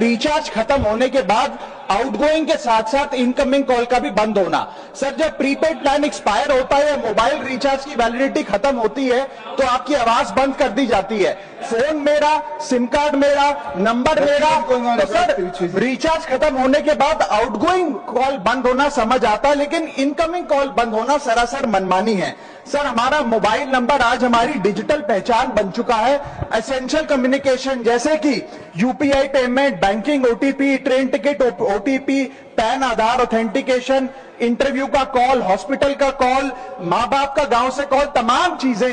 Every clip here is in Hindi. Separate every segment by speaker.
Speaker 1: रिचार्ज खत्म होने के बाद आउटगोइंग के साथ साथ इनकमिंग कॉल का भी बंद होना। सर जब प्रीपेड प्लान एक्सपायर होता है, मोबाइल रिचार्ज की वैलिडिटी खत्म होती है तो आपकी आवाज बंद कर दी जाती है। फोन मेरा, सिम कार्ड मेरा, नंबर मेरा। तो सर रिचार्ज खत्म होने के बाद आउटगोइंग कॉल बंद होना समझ आता है, लेकिन इनकमिंग कॉल बंद होना सरासर मनमानी है। सर हमारा मोबाइल नंबर आज हमारी डिजिटल पहचान बन चुका है। एसेंशियल कम्युनिकेशन जैसे कि UPI payment, banking, OTP, train ticket OTP, PAN Aadhaar authentication, interview का कॉल, हॉस्पिटल का कॉल, मां बाप का गांव से कॉल, तमाम चीजें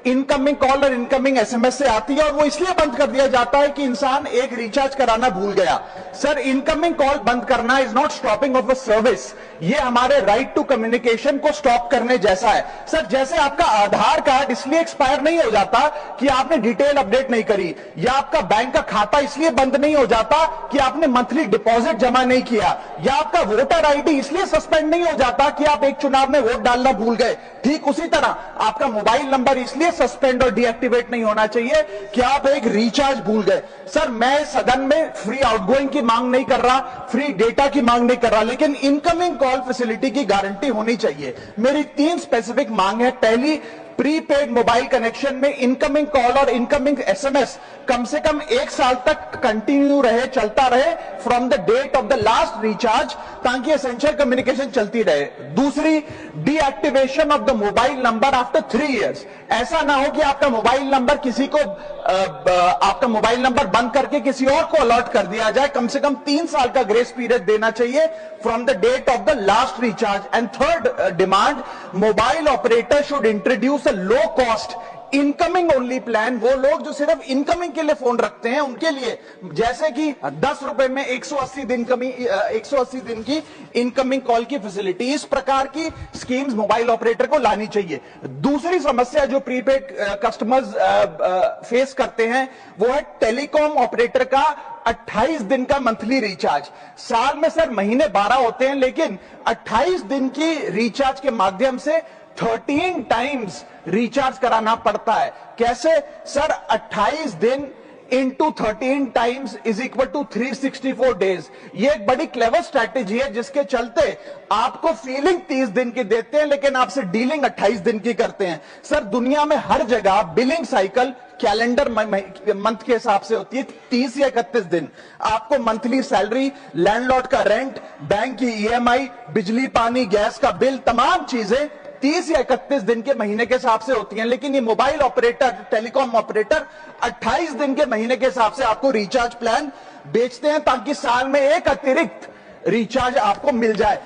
Speaker 1: इनकमिंग कॉल और इनकमिंग एसएमएस से आती है और वो इसलिए बंद कर दिया जाता है कि इंसान एक रिचार्ज कराना भूल गया। सर इनकमिंग कॉल बंद करना is not stopping of a service, ये हमारे राइट टू कम्युनिकेशन को स्टॉप करने जैसा है। सर जैसे आपका आधार कार्ड इसलिए एक्सपायर नहीं हो जाता कि आपने डिटेल अपडेट नहीं करी, या आपका बैंक का खाता इसलिए बंद नहीं हो जाता कि आपने मंथली डिपॉजिट जमा नहीं किया, या आपका वोटर आईडी इसलिए सस्पेंड नहीं हो जाता कि आप एक चुनाव में वोट डालना भूल गए। ठीक उसी तरह आपका मोबाइल नंबर इसलिए सस्पेंड और डीएक्टिवेट नहीं होना चाहिए कि आप एक रिचार्ज भूल गए। सर मैं सदन में फ्री आउटगोइंग की मांग नहीं कर रहा, फ्री डेटा की मांग नहीं कर रहा, लेकिन इनकमिंग कॉल फैसिलिटी की गारंटी होनी चाहिए। मेरी 3 स्पेसिफिक मांग है। पहली, प्रीपेड मोबाइल कनेक्शन में इनकमिंग कॉल और इनकमिंग एसएमएस कम से कम 1 साल तक कंटिन्यू रहे, चलता रहे from the date of the last recharge, ताकि एसेंशियल कम्युनिकेशन चलती रहे। दूसरी, deactivation of the mobile number after 3 years. ऐसा ना हो कि आपका मोबाइल नंबर किसी को आपका मोबाइल नंबर बंद करके किसी और को अलर्ट कर दिया जाए। कम से कम 3 साल का ग्रेस पीरियड देना चाहिए from the date of the last recharge. And third demand, mobile operator should introduce a low cost incoming only plan. वो लोग जो सिर्फ इनकमिंग के लिए फोन रखते हैं उनके लिए, जैसे कि 10 रुपए में 180 दिन की इनकमिंग कॉल की फैसिलिटी, इस प्रकार की स्कीम्स मोबाइल ऑपरेटर को लानी चाहिए। दूसरी समस्या जो प्रीपेड कस्टमर्स फेस करते हैं वो है टेलीकॉम ऑपरेटर का 28 दिन का मंथली रिचार्ज। साल में सर महीने 12 होते हैं, लेकिन 28 दिन की रिचार्ज के माध्यम से 13 टाइम्स रिचार्ज कराना पड़ता है। कैसे सर? 28 दिन into 13 times is equal to 364 days. ये एक बड़ी क्लेवर स्ट्रैटेजी है जिसके चलते आपको फीलिंग 30 दिन की देते हैं, लेकिन आपसे डीलिंग 28 दिन की करते हैं। सर दुनिया में हर जगह बिलिंग साइकिल कैलेंडर मंथ के हिसाब से होती है, 30 या 31 दिन। आपको मंथली सैलरी, लैंडलॉर्ड का रेंट, बैंक की ईएमआई, बिजली पानी गैस का बिल, तमाम चीजें 30 या 31 दिन के महीने के हिसाब से होती हैं। लेकिन ये मोबाइल ऑपरेटर, टेलीकॉम ऑपरेटर 28 दिन के महीने के हिसाब से आपको रिचार्ज प्लान बेचते हैं, ताकि साल में एक अतिरिक्त रिचार्ज आपको मिल जाए।